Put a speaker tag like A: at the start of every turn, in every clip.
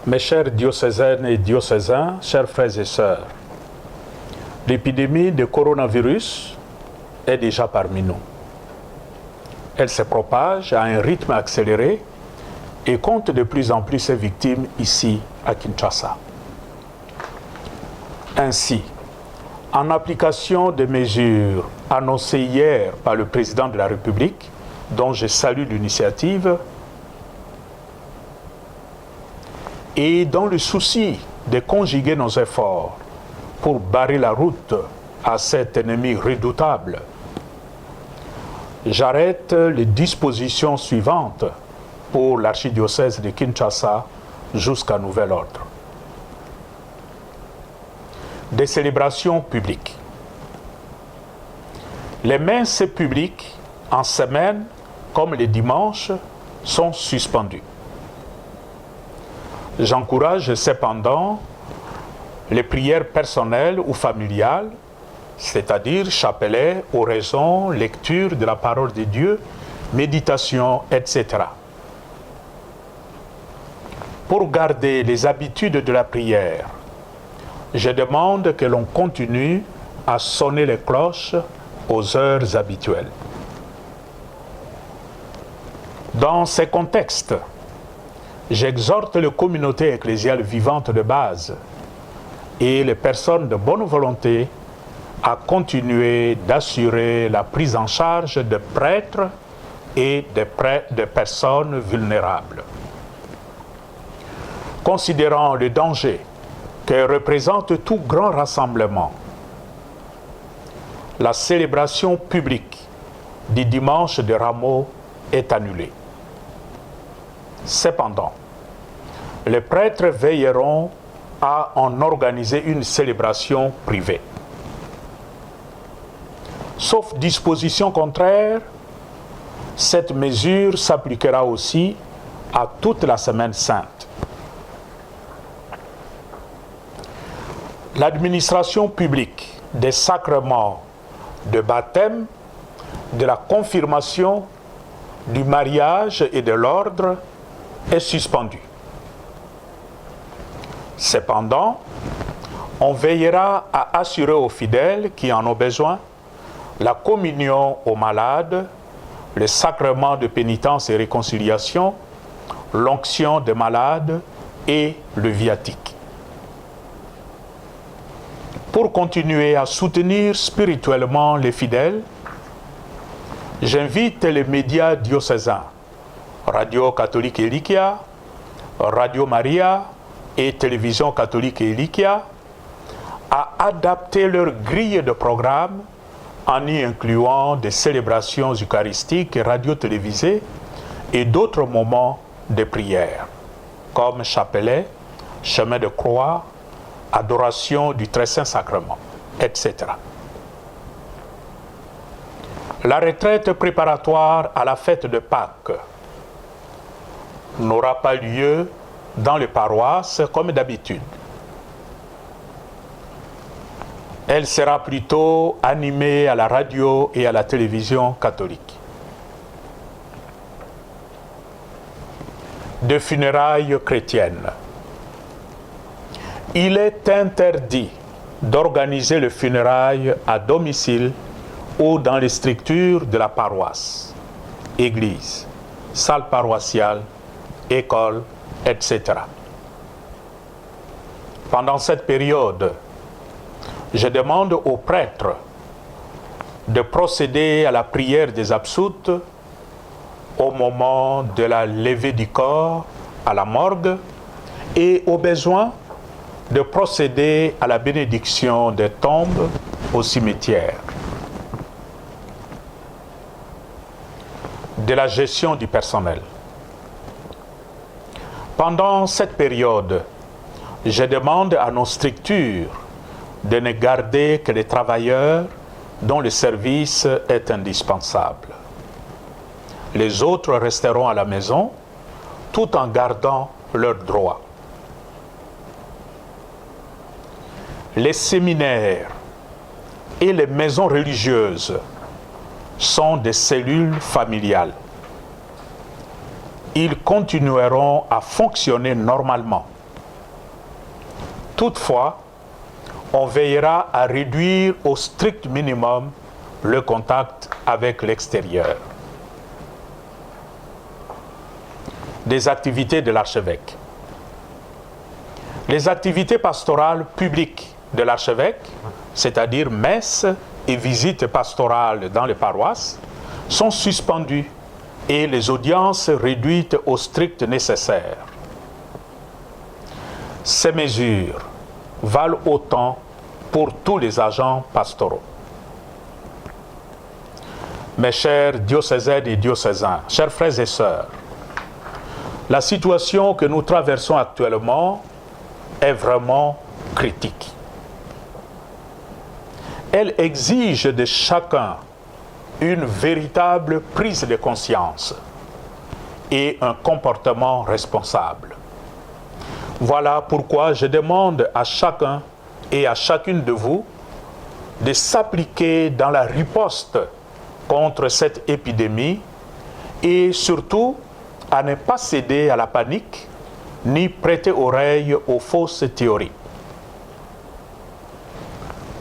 A: Mes chers diocésaines et diocésains, chers frères et sœurs, l'épidémie de coronavirus est déjà parmi nous. Elle se propage à un rythme accéléré et compte de plus en plus ses victimes ici à Kinshasa. Ainsi, en application des mesures annoncées hier par le président de la République, dont je salue l'initiative, et dans le souci de conjuguer nos efforts pour barrer la route à cet ennemi redoutable, j'arrête les dispositions suivantes pour l'archidiocèse de Kinshasa jusqu'à nouvel ordre. Des célébrations publiques. Les messes publiques en semaine comme les dimanches sont suspendues. J'encourage cependant les prières personnelles ou familiales, c'est-à-dire chapelet, oraison, lecture de la parole de Dieu, méditation, etc. Pour garder les habitudes de la prière, je demande que l'on continue à sonner les cloches aux heures habituelles. Dans ces contextes, j'exhorte les communautés ecclésiales vivantes de base et les personnes de bonne volonté à continuer d'assurer la prise en charge de prêtres et de personnes vulnérables. Considérant le danger que représente tout grand rassemblement, la célébration publique du dimanche de Rameau est annulée. Cependant, les prêtres veilleront à en organiser une célébration privée. Sauf disposition contraire, cette mesure s'appliquera aussi à toute la Semaine sainte. L'administration publique des sacrements de baptême, de la confirmation, du mariage et de l'ordre est suspendue. Cependant, on veillera à assurer aux fidèles qui en ont besoin la communion aux malades, le sacrement de pénitence et réconciliation, l'onction des malades et le viatique. Pour continuer à soutenir spirituellement les fidèles, j'invite les médias diocésains, Radio catholique Elikia, Radio Maria et Télévision catholique Elikia, à adapter leur grille de programme en y incluant des célébrations eucharistiques et radio-télévisées et d'autres moments de prière, comme chapelet, chemin de croix, adoration du Très Saint Sacrement, etc. La retraite préparatoire à la fête de Pâques n'aura pas lieu dans les paroisses comme d'habitude. Elle sera plutôt animée à la radio et à la télévision catholique. De funérailles chrétiennes. Il est interdit d'organiser le funérailles à domicile ou dans les structures de la paroisse, église, salle paroissiale, école, etc. Pendant cette période, je demande aux prêtres de procéder à la prière des absoutes au moment de la levée du corps à la morgue et au besoin de procéder à la bénédiction des tombes au cimetière. De la gestion du personnel. Pendant cette période, je demande à nos structures de ne garder que les travailleurs dont le service est indispensable. Les autres resteront à la maison tout en gardant leurs droits. Les séminaires et les maisons religieuses sont des cellules familiales. Ils continueront à fonctionner normalement. Toutefois, on veillera à réduire au strict minimum le contact avec l'extérieur. Des activités de l'archevêque. Les activités pastorales publiques de l'archevêque, c'est-à-dire messes et visites pastorales dans les paroisses, sont suspendues et les audiences réduites au strict nécessaire. Ces mesures valent autant pour tous les agents pastoraux. Mes chers diocésaines et diocésains, chers frères et sœurs, la situation que nous traversons actuellement est vraiment critique. Elle exige de chacun une véritable prise de conscience et un comportement responsable. Voilà pourquoi je demande à chacun et à chacune de vous de s'appliquer dans la riposte contre cette épidémie et surtout à ne pas céder à la panique ni prêter oreille aux fausses théories.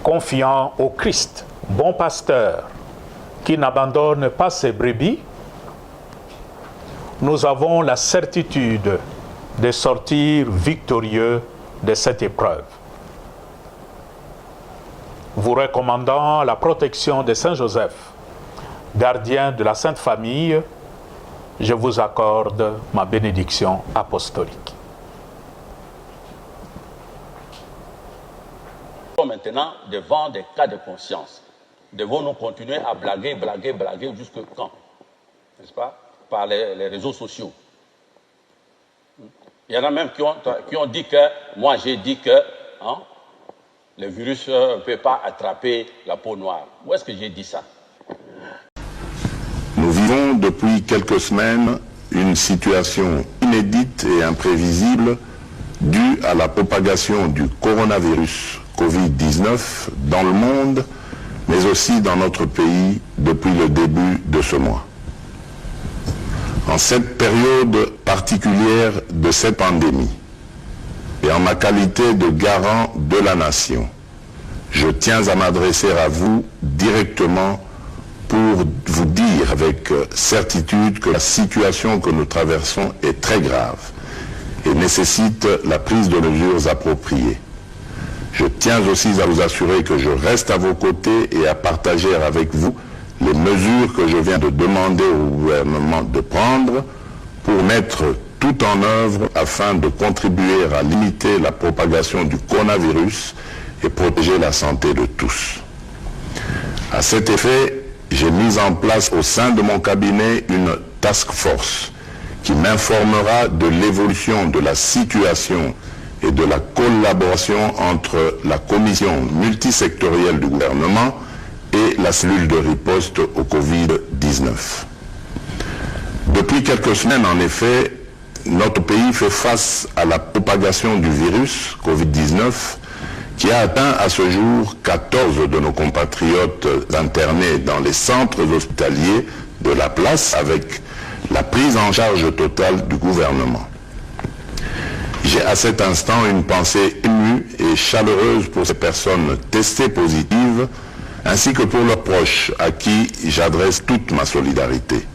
A: Confiant au Christ, bon pasteur, qui n'abandonne pas ses brebis, nous avons la certitude de sortir victorieux de cette épreuve. Vous recommandant la protection de Saint Joseph, gardien de la Sainte Famille, je vous accorde ma bénédiction apostolique.
B: Maintenant, devant des cas de conscience, devons-nous continuer à blaguer jusqu'à quand? N'est-ce pas? Par les réseaux sociaux. Il y en a même qui ont dit que, moi j'ai dit que le virus ne peut pas attraper la peau noire. Où est-ce que j'ai dit ça?
C: Nous vivons depuis quelques semaines une situation inédite et imprévisible due à la propagation du coronavirus Covid-19 dans le monde, mais aussi dans notre pays depuis le début de ce mois. En cette période particulière de cette pandémie, et en ma qualité de garant de la nation, je tiens à m'adresser à vous directement pour vous dire avec certitude que la situation que nous traversons est très grave et nécessite la prise de mesures appropriées. Je tiens aussi à vous assurer que je reste à vos côtés et à partager avec vous les mesures que je viens de demander au gouvernement de prendre pour mettre tout en œuvre afin de contribuer à limiter la propagation du coronavirus et protéger la santé de tous. À cet effet, j'ai mis en place au sein de mon cabinet une task force qui m'informera de l'évolution de la situation et de la collaboration entre la commission multisectorielle du gouvernement et la cellule de riposte au Covid-19. Depuis quelques semaines, en effet, notre pays fait face à la propagation du virus Covid-19 qui a atteint à ce jour 14 de nos compatriotes internés dans les centres hospitaliers de la place avec la prise en charge totale du gouvernement. J'ai à cet instant une pensée émue et chaleureuse pour ces personnes testées positives ainsi que pour leurs proches à qui j'adresse toute ma solidarité.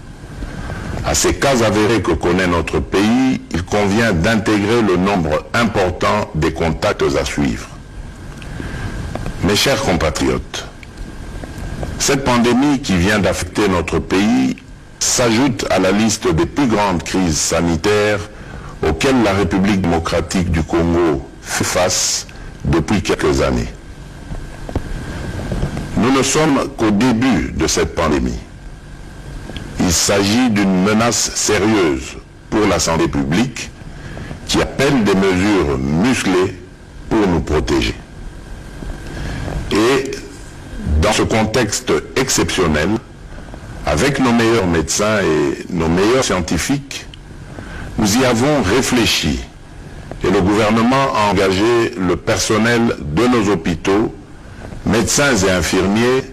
C: À ces cas avérés que connaît notre pays, il convient d'intégrer le nombre important des contacts à suivre. Mes chers compatriotes, cette pandémie qui vient d'affecter notre pays s'ajoute à la liste des plus grandes crises sanitaires auxquelles la République démocratique du Congo fait face depuis quelques années. Nous ne sommes qu'au début de cette pandémie. Il s'agit d'une menace sérieuse pour la santé publique qui appelle des mesures musclées pour nous protéger. Et dans ce contexte exceptionnel, avec nos meilleurs médecins et nos meilleurs scientifiques, nous y avons réfléchi et le gouvernement a engagé le personnel de nos hôpitaux, médecins et infirmiers,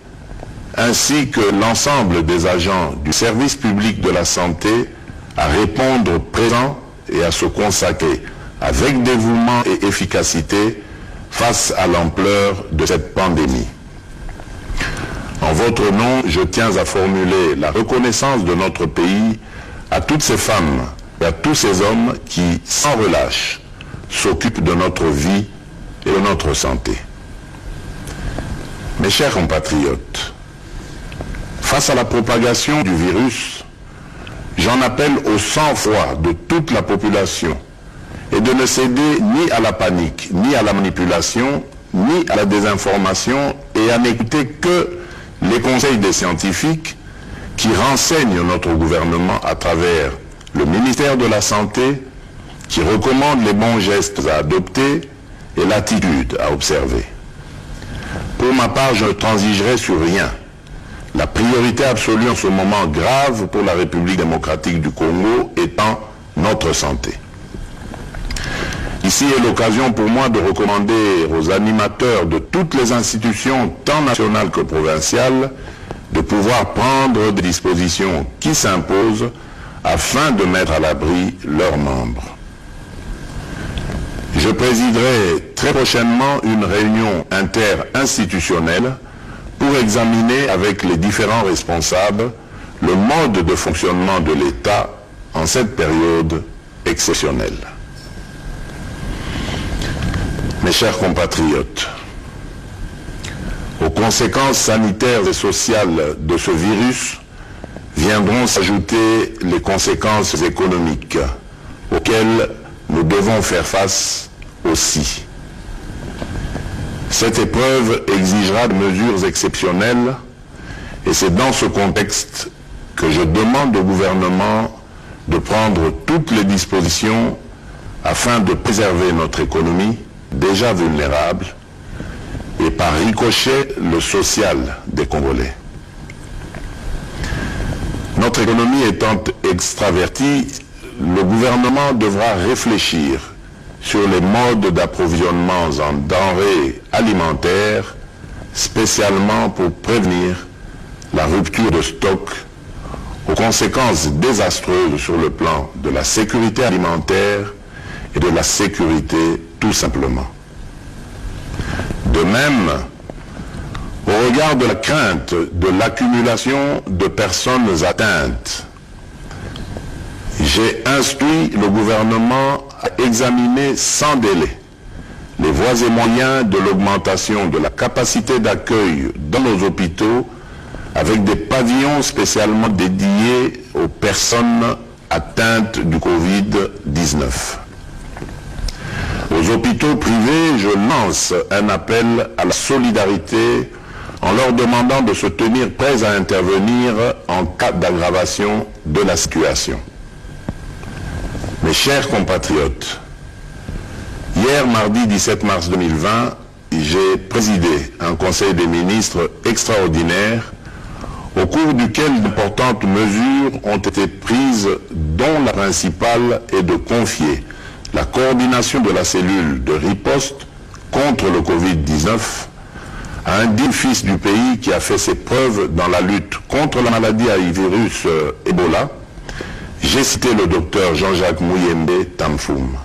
C: ainsi que l'ensemble des agents du service public de la santé à répondre présent et à se consacrer avec dévouement et efficacité face à l'ampleur de cette pandémie. En votre nom, je tiens à formuler la reconnaissance de notre pays à toutes ces femmes et à tous ces hommes qui, sans relâche, s'occupent de notre vie et de notre santé. Mes chers compatriotes, face à la propagation du virus, j'en appelle au sang-froid de toute la population et de ne céder ni à la panique, ni à la manipulation, ni à la désinformation et à n'écouter que les conseils des scientifiques qui renseignent notre gouvernement à travers le ministère de la Santé, qui recommande les bons gestes à adopter et l'attitude à observer. Pour ma part, je ne transigerai sur rien. La priorité absolue en ce moment grave pour la République démocratique du Congo étant notre santé. Ici est l'occasion pour moi de recommander aux animateurs de toutes les institutions, tant nationales que provinciales, de pouvoir prendre des dispositions qui s'imposent afin de mettre à l'abri leurs membres. Je présiderai très prochainement une réunion interinstitutionnelle pour examiner avec les différents responsables le mode de fonctionnement de l'État en cette période exceptionnelle. Mes chers compatriotes, aux conséquences sanitaires et sociales de ce virus viendront s'ajouter les conséquences économiques auxquelles nous devons faire face aussi. Cette épreuve exigera des mesures exceptionnelles et c'est dans ce contexte que je demande au gouvernement de prendre toutes les dispositions afin de préserver notre économie déjà vulnérable et par ricochet le social des Congolais. Notre économie étant extravertie, le gouvernement devra réfléchir sur les modes d'approvisionnement en denrées alimentaires, spécialement pour prévenir la rupture de stock aux conséquences désastreuses sur le plan de la sécurité alimentaire et de la sécurité tout simplement. De même, au regard de la crainte de l'accumulation de personnes atteintes, j'ai instruit le gouvernement à examiner sans délai les voies et moyens de l'augmentation de la capacité d'accueil dans nos hôpitaux avec des pavillons spécialement dédiés aux personnes atteintes du Covid-19. Aux hôpitaux privés, je lance un appel à la solidarité en leur demandant de se tenir prêts à intervenir en cas d'aggravation de la situation. Mes chers compatriotes, hier, mardi 17 mars 2020, j'ai présidé un conseil des ministres extraordinaire au cours duquel d'importantes mesures ont été prises, dont la principale est de confier la coordination de la cellule de riposte contre le Covid-19 à un digne fils du pays qui a fait ses preuves dans la lutte contre la maladie à virus Ebola. J'ai cité le docteur Jean-Jacques Muyembe Tamfoum.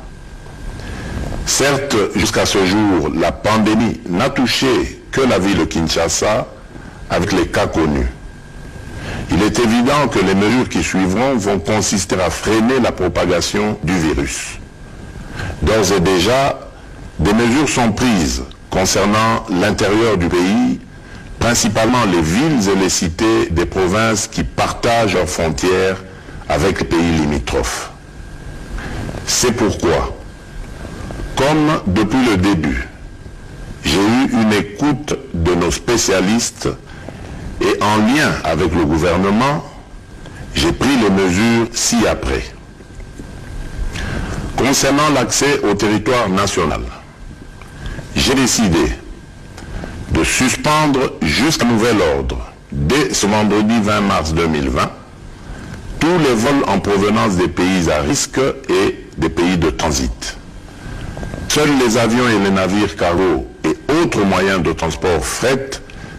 C: Certes, jusqu'à ce jour, la pandémie n'a touché que la ville de Kinshasa avec les cas connus. Il est évident que les mesures qui suivront vont consister à freiner la propagation du virus. D'ores et déjà, des mesures sont prises concernant l'intérieur du pays, principalement les villes et les cités des provinces qui partagent leurs frontières avec les pays limitrophes. C'est pourquoi, comme depuis le début, j'ai eu une écoute de nos spécialistes et en lien avec le gouvernement, j'ai pris les mesures ci-après. Concernant l'accès au territoire national, j'ai décidé de suspendre jusqu'à nouvel ordre, dès ce vendredi 20 mars 2020, tous les vols en provenance des pays à risque et des pays de transit. Seuls les avions et les navires cargo et autres moyens de transport fret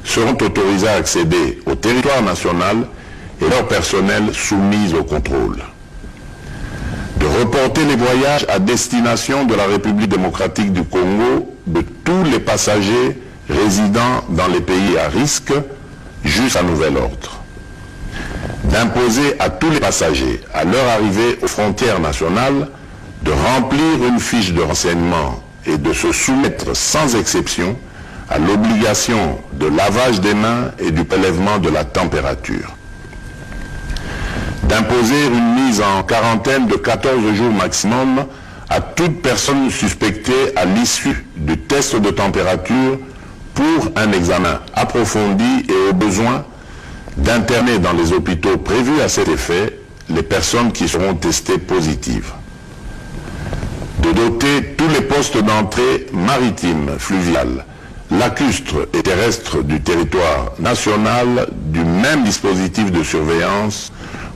C: seront autorisés à accéder au territoire national et leur personnel soumis au contrôle. de reporter les voyages à destination de la République démocratique du Congo de tous les passagers résidant dans les pays à risque jusqu'à nouvel ordre, d'imposer à tous les passagers, à leur arrivée aux frontières nationales, de remplir une fiche de renseignement et de se soumettre sans exception à l'obligation de lavage des mains et du prélèvement de la température, d'imposer une mise en quarantaine de 14 jours maximum à toute personne suspectée à l'issue du test de température pour un examen approfondi et au besoin d'interner dans les hôpitaux prévus à cet effet les personnes qui seront testées positives, de doter tous les postes d'entrée maritimes, fluviales, lacustres et terrestres du territoire national du même dispositif de surveillance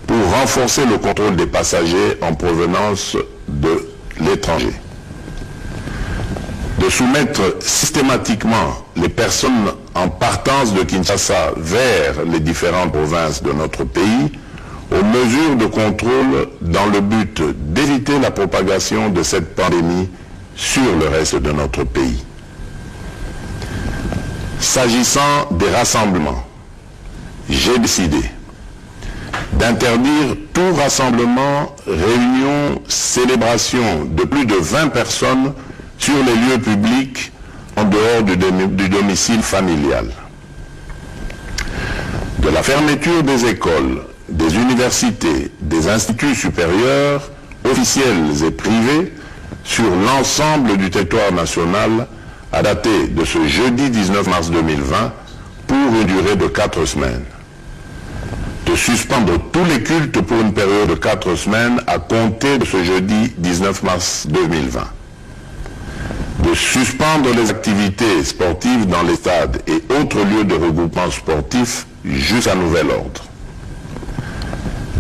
C: pour renforcer le contrôle des passagers en provenance de l'étranger, de soumettre systématiquement les personnes en partance de Kinshasa vers les différentes provinces de notre pays aux mesures de contrôle dans le but d'éviter la propagation de cette pandémie sur le reste de notre pays. S'agissant des rassemblements, j'ai décidé d'interdire tout rassemblement, réunion, célébration de plus de 20 personnes sur les lieux publics en dehors du domicile familial. De la fermeture des écoles, des universités, des instituts supérieurs, officiels et privés, sur l'ensemble du territoire national à dater de ce jeudi 19 mars 2020 pour une durée de 4 semaines. De suspendre tous les cultes pour une période de 4 semaines à compter de ce jeudi 19 mars 2020. De suspendre les activités sportives dans les stades et autres lieux de regroupement sportif jusqu'à nouvel ordre.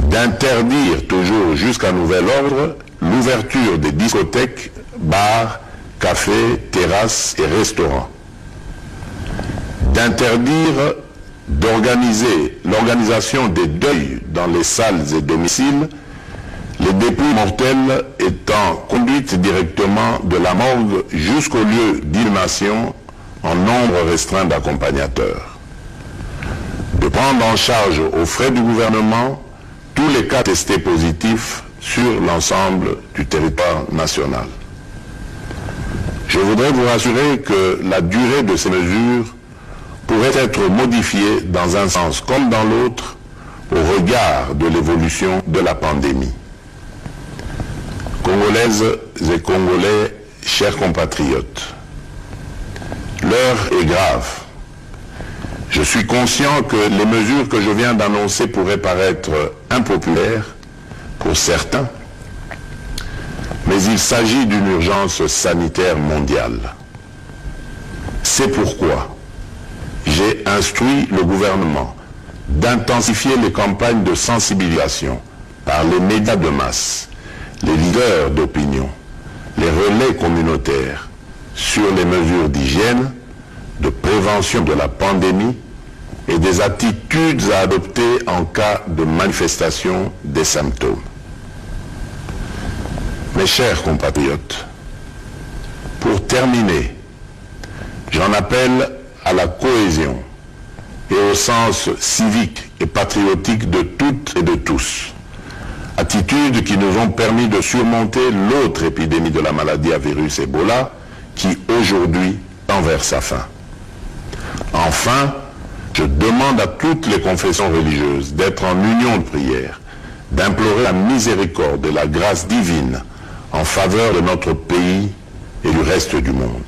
C: D'interdire toujours jusqu'à nouvel ordre l'ouverture des discothèques, bars, cafés, terrasses et restaurants. D'interdire d'organiser l'organisation des deuils dans les salles et domiciles, les dépouilles mortelles étant conduites directement de la morgue jusqu'au lieu d'inhumation en nombre restreint d'accompagnateurs. De prendre en charge aux frais du gouvernement tous les cas testés positifs sur l'ensemble du territoire national. Je voudrais vous rassurer que la durée de ces mesures pourrait être modifiée dans un sens comme dans l'autre au regard de l'évolution de la pandémie. Congolaises et Congolais, chers compatriotes, l'heure est grave. Je suis conscient que les mesures que je viens d'annoncer pourraient paraître impopulaires pour certains, mais il s'agit d'une urgence sanitaire mondiale. C'est pourquoi j'ai instruit le gouvernement d'intensifier les campagnes de sensibilisation par les médias de masse, les leaders d'opinion, les relais communautaires sur les mesures d'hygiène, de prévention de la pandémie et des attitudes à adopter en cas de manifestation des symptômes. Mes chers compatriotes, pour terminer, j'en appelle à la cohésion et au sens civique et patriotique de toutes et de tous, attitudes qui nous ont permis de surmonter l'autre épidémie de la maladie à virus Ebola qui aujourd'hui tend vers sa fin. Enfin, je demande à toutes les confessions religieuses d'être en union de prière, d'implorer la miséricorde et la grâce divine en faveur de notre pays et du reste du monde.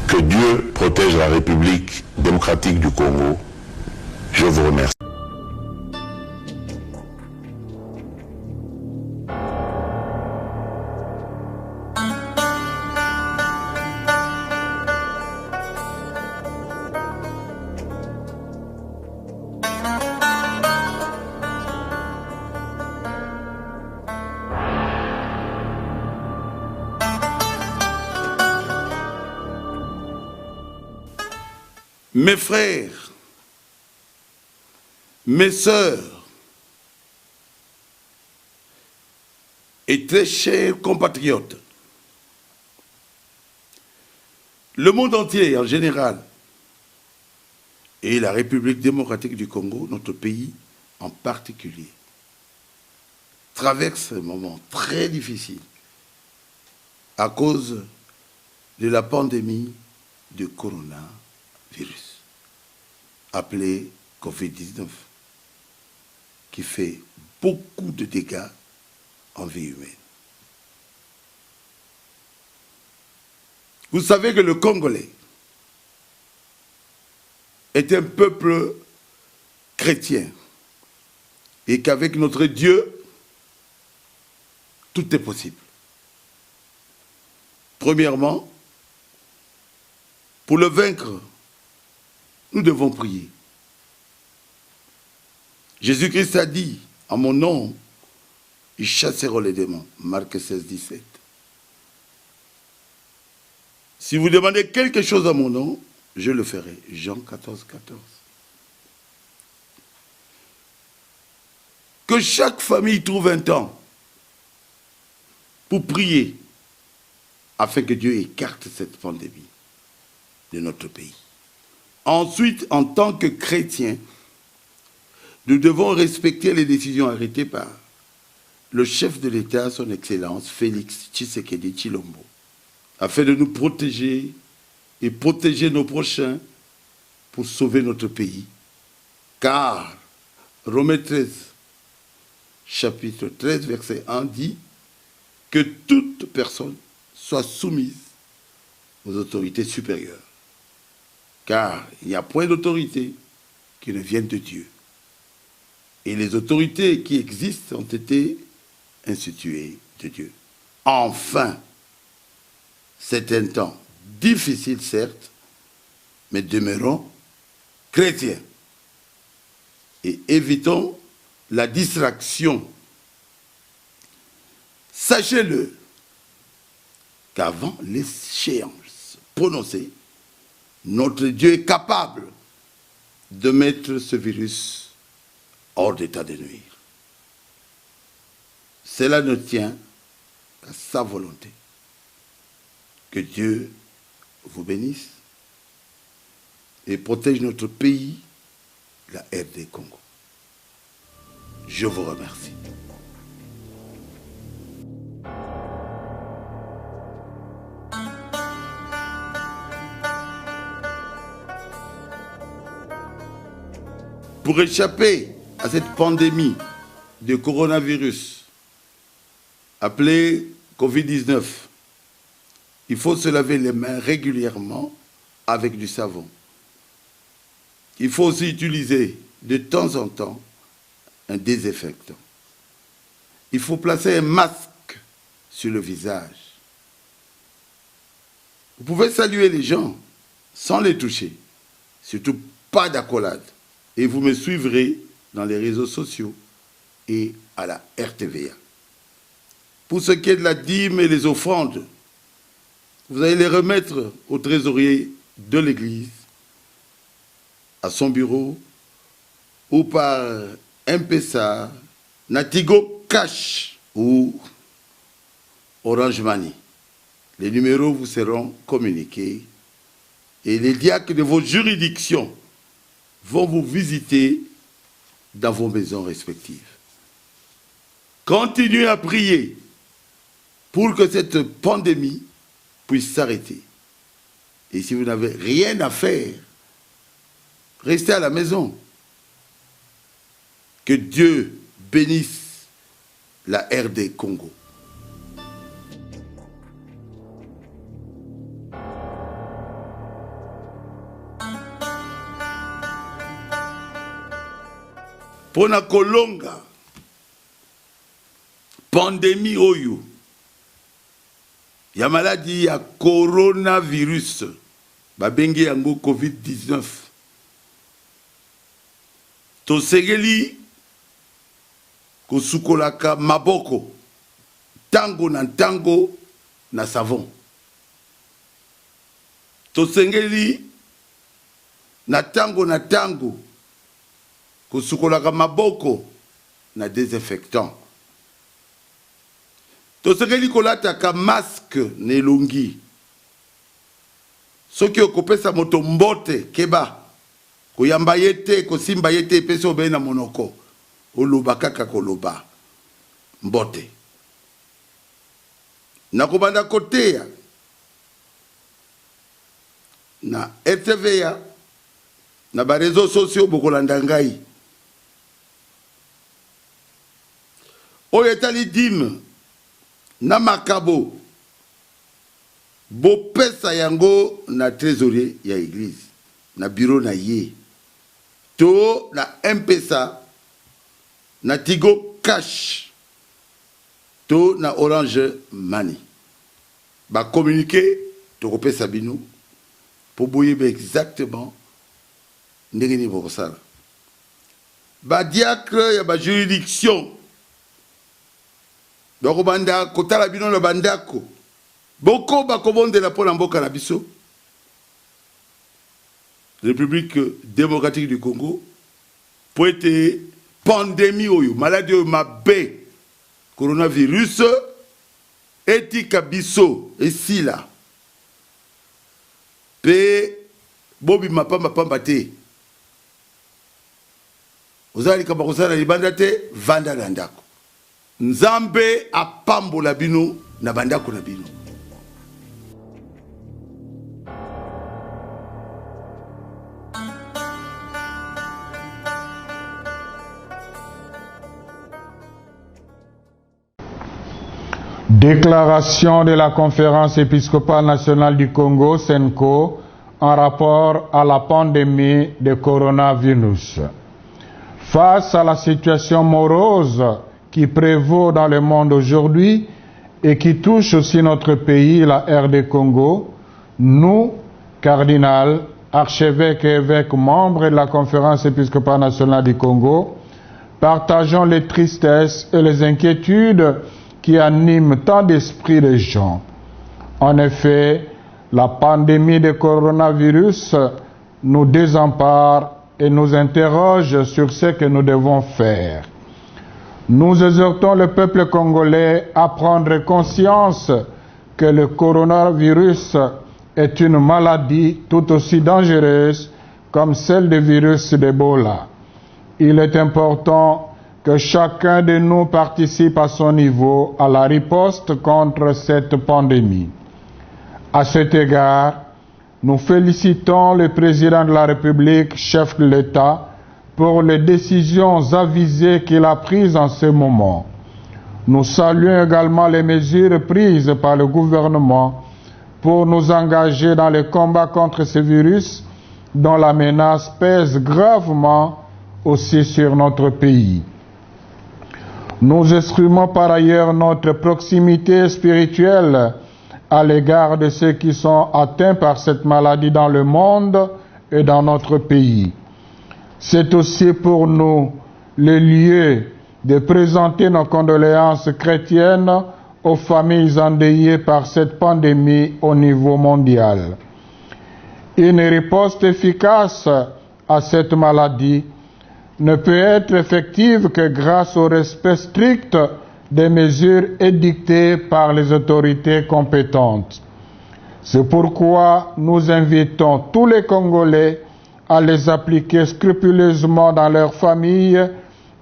C: Que Dieu protège la République démocratique du Congo. Je vous remercie.
D: Mes frères, mes sœurs, et très chers compatriotes, le monde entier en général et la République démocratique du Congo, notre pays en particulier, traverse un moment très difficile à cause de la pandémie de coronavirus, appelée Covid-19, qui fait beaucoup de dégâts en vie humaine. Vous savez que le Congolais est un peuple chrétien et qu'avec notre Dieu, tout est possible. Premièrement, pour le vaincre, nous devons prier. Jésus-Christ a dit, en mon nom, ils chasseront les démons. Marc 16, 17. Si vous demandez quelque chose à mon nom, je le ferai. Jean 14, 14. Que chaque famille trouve un temps pour prier afin que Dieu écarte cette pandémie de notre pays. Ensuite, en tant que chrétiens, nous devons respecter les décisions arrêtées par le chef de l'État, son Excellence Félix Tshisekedi Tshilombo, afin de nous protéger et protéger nos prochains pour sauver notre pays. Car Romains 13, chapitre 13, verset 1 dit que toute personne soit soumise aux autorités supérieures. Car il n'y a point d'autorité qui ne vienne de Dieu. Et les autorités qui existent ont été instituées de Dieu. Enfin, c'est un temps difficile, certes, mais demeurons chrétiens. Et évitons la distraction. Sachez-le, qu'avant l'échéance prononcée, notre Dieu est capable de mettre ce virus hors d'état de nuire. Cela ne tient qu'à sa volonté. Que Dieu vous bénisse et protège notre pays, la RD Congo. Je vous remercie. Pour échapper à cette pandémie de coronavirus appelée Covid-19, il faut se laver les mains régulièrement avec du savon. Il faut aussi utiliser de temps en temps un désinfectant. Il faut placer un masque sur le visage. Vous pouvez saluer les gens sans les toucher, surtout pas d'accolade. Et vous me suivrez dans les réseaux sociaux et à la RTVA. Pour ce qui est de la dîme et les offrandes, vous allez les remettre au trésorier de l'église, à son bureau, ou par M-Pesa, Natigo Cash ou Orange Money. Les numéros vous seront communiqués et les diacres de vos juridictions vont vous visiter dans vos maisons respectives. Continuez à prier pour que cette pandémie puisse s'arrêter. Et si vous n'avez rien à faire, restez à la maison. Que Dieu bénisse la RD Congo. Pona kolonga pandémie oyo ya maladie ya coronavirus babengi yango Covid-19 tosengeli kosukolaka maboko tango na savon tosengeli na tango kosukolaka maboko na désinfectant. tosengeli kolataka masque na elongi soki okopesa moto mbote keba koyamba ye te kosimba ye te epesi obeye na monoko oloba kaka koloba mbote nakobanda koteya na RTVA na bareseau sociaux bokolanda ngai oyo etali dime na makabo bopesa yango na trésorier ya église na bureau na ye to na M-Pesa na Tigo Cash to na Orange Money ba communiquer to kopesa bino pour boyeba exactement ndenge ni bokosala ba diacre ya ba juridiction donc banda kotala bino na bandako boko bakobondela mpona mboka na biso République démocratique du Congo po ete pandémie oyo maladie oyo mabe coronavirus etika biso esila pe bobima pamba te ozali kaba kosala libanda te vanda na ndako Nzambe apambola bino na bandako na bino.
E: Déclaration de la Conférence épiscopale nationale du Congo, CENCO, en rapport à la pandémie de coronavirus. Face à la situation morose qui prévaut dans le monde aujourd'hui et qui touche aussi notre pays, la RD Congo, nous, cardinal, archevêques et évêques membres de la Conférence épiscopale nationale du Congo, partageons les tristesses et les inquiétudes qui animent tant d'esprits de gens. En effet, la pandémie de coronavirus nous désempare et nous interroge sur ce que nous devons faire. Nous exhortons le peuple congolais à prendre conscience que le coronavirus est une maladie tout aussi dangereuse comme celle du virus d'Ebola. Il est important que chacun de nous participe à son niveau à la riposte contre cette pandémie. À cet égard, nous félicitons le président de la République, chef de l'État, pour les décisions avisées qu'il a prises en ce moment. Nous saluons également les mesures prises par le gouvernement pour nous engager dans le combat contre ce virus dont la menace pèse gravement aussi sur notre pays. Nous exprimons par ailleurs notre proximité spirituelle à l'égard de ceux qui sont atteints par cette maladie dans le monde et dans notre pays. C'est aussi pour nous le lieu de présenter nos condoléances chrétiennes aux familles endeuillées par cette pandémie au niveau mondial. Une riposte efficace à cette maladie ne peut être effective que grâce au respect strict des mesures édictées par les autorités compétentes. C'est pourquoi nous invitons tous les Congolais à les appliquer scrupuleusement dans leurs familles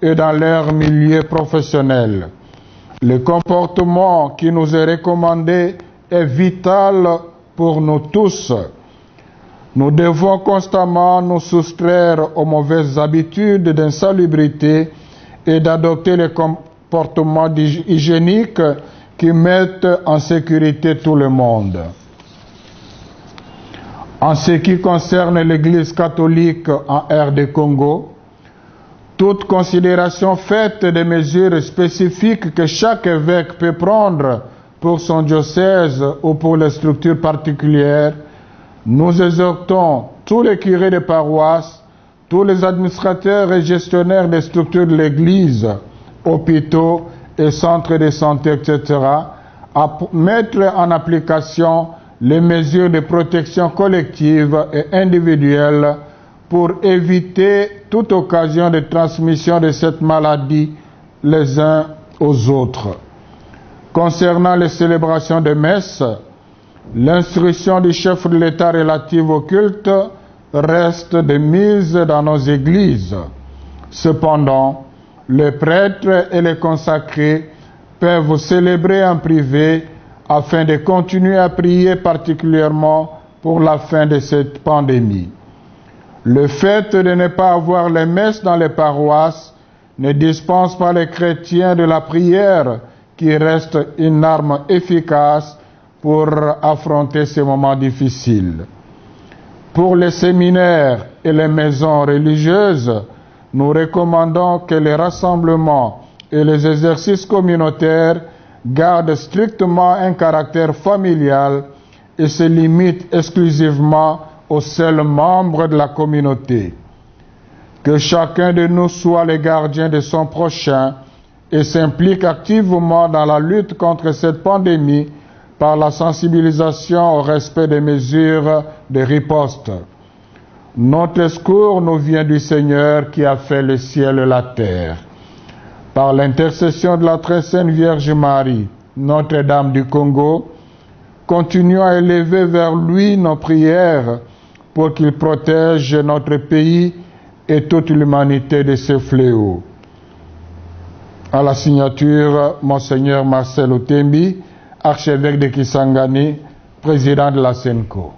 E: et dans leur milieu professionnel. Le comportement qui nous est recommandé est vital pour nous tous. Nous devons constamment nous soustraire aux mauvaises habitudes d'insalubrité et d'adopter les comportements hygiéniques qui mettent en sécurité tout le monde. En ce qui concerne l'Église catholique en RD Congo, toute considération faite des mesures spécifiques que chaque évêque peut prendre pour son diocèse ou pour les structures particulières, nous exhortons tous les curés de paroisse, tous les administrateurs et gestionnaires des structures de l'Église, hôpitaux et centres de santé, etc., à mettre en application les mesures de protection collective et individuelle pour éviter toute occasion de transmission de cette maladie les uns aux autres. Concernant les célébrations de messe, l'instruction du chef de l'État relative au culte reste de mise dans nos églises. Cependant, les prêtres et les consacrés peuvent célébrer en privé afin de continuer à prier particulièrement pour la fin de cette pandémie. Le fait de ne pas avoir les messes dans les paroisses ne dispense pas les chrétiens de la prière qui reste une arme efficace pour affronter ces moments difficiles. Pour les séminaires et les maisons religieuses, nous recommandons que les rassemblements et les exercices communautaires gardent strictement un caractère familial et se limitent exclusivement aux seuls membres de la communauté. Que chacun de nous soit le gardien de son prochain et s'implique activement dans la lutte contre cette pandémie par la sensibilisation au respect des mesures de riposte. Notre secours nous vient du Seigneur qui a fait le ciel et la terre. Par l'intercession de la très sainte Vierge Marie, Notre-Dame du Congo, continuons à élever vers lui nos prières pour qu'il protège notre pays et toute l'humanité de ce fléau. À la signature, Monseigneur Marcel Otembi, archevêque de Kisangani, président de la SENCO.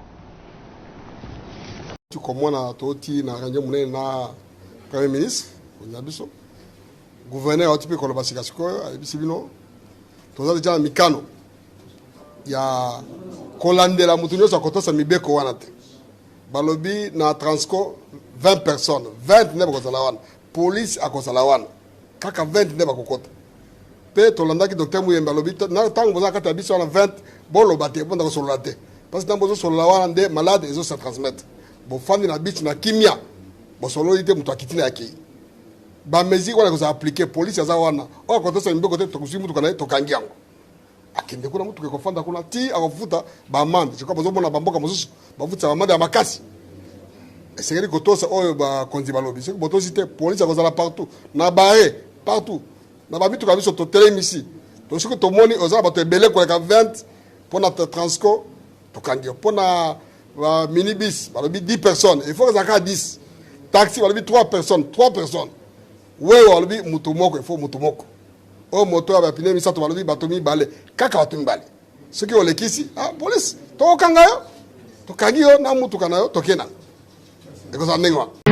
F: Tukomona toti na ranje munene na Premier ministre Nyabiso gouverneur otipe ko lobasika sikoyo ayibisibino tozali jana mikano ya kolandela mutu nyonso akotosa mibeko wana te balobi na Transco 20 personnes 20 ne bakozala wana police akozala wana kaka 20 ne bakokota pe tolandaki docteur Muyembe alobi na tango boza kata biso wana 20 boloba te bonda ko solola te parce que tambozo solola wana nde malade ezo se transmettre bon fandi na bichi na kimia bon solo ite mutu akitina yake ba mezi wana ko appliquer police za wana o ko to sa mbeko te to kusimu to kana to kangiango akende kuna mutu ko fanda kuna ti akafuta ba mande je ko bozo bona bamboka mosusu ba futa ba mande ya makasi esengeli ko tosa oyo ba konzi balobi se ko botosi te police ko za partout na bare partout na ba bitu ka biso to telemisi to siko to moni oza ba to ebele ko ka 20 pour notre Transco to kangio pour na minibus, 10 personnes. Il faut que ça soit 10. Taxi, 3 personnes. 3 personnes. Oui, il faut Mutumoko. Oh, moto, il y a misato, batomi, balé. Kaka, batomi, balé. Ceux qui ont les kissi, ah, police. To kangayo. To kangio, na mutu kanayo, to kena. Et que ça n'est pas.